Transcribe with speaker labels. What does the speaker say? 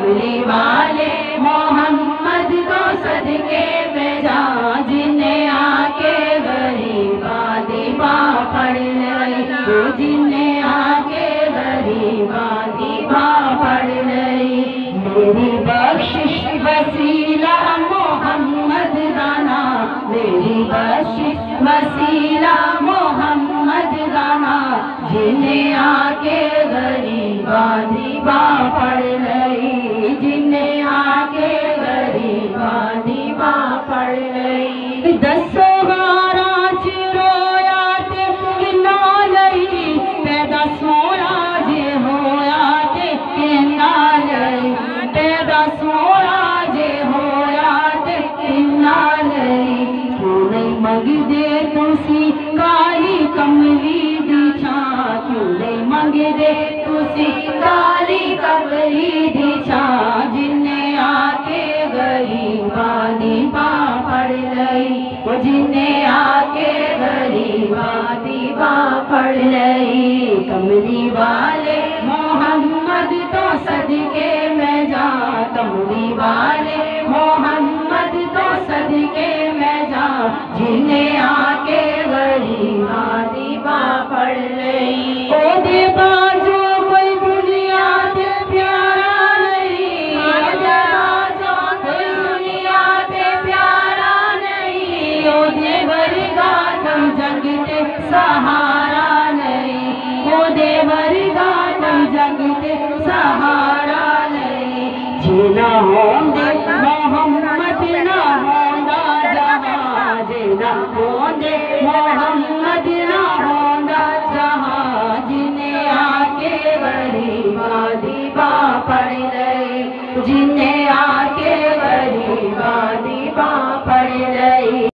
Speaker 1: कमली वाले मोहम्मद को सदके में जा, जिन्हें आके गरीबा दीवा पढ़ लई, जिन्हें आके गरीबा दीवा पढ़ लई। मेरी बख्शिश वसीला मोहम्मद गाना, मेरी बख्शिश वसीला मोहम्मद गाना, जिन्हें आके गरीबा दीवा पढ़ लई, जिन्हें आके गरीबा दीवा पढ़ लई। दसो गारां च रोया ते किन्ना लई, पैदा सोना जे होया ते किन्ना लई, पैदा सोना जे होया ते किन्ना लई। क्यों नहीं मंगदे तुसी काली कमली दी छां, क्यों नहीं मंगदे तुसी काली कमली दी छां, जिन्हें आके गरीबा दीवा पढ़ लई, जिन्हें आके गरीबा दीवा पढ़ लई। कमली वाले मोहम्मद तो सदके में जा, कमली वाले मोहम्मद तो सदके में जा, जिन्हें आके गरीबा दीवा पढ़ लई। ओदे बाजू कोई दुनिया ते प्यारा नहीं, ओदे बाजू कोई दुनिया ते प्यारा नहीं, ओदे वर्गा कोई जग ते सहारा नहीं, ओदे वर्गा कोई जग ते सहारा नहीं। जीना होंदे मोहम्मद ना होंदा जहां, जीना होंदे मोहम्मद ना होंदा जहां, जिन्हें आके गरीबा दीवा पढ़ लई, जिन्हें आके गरीबा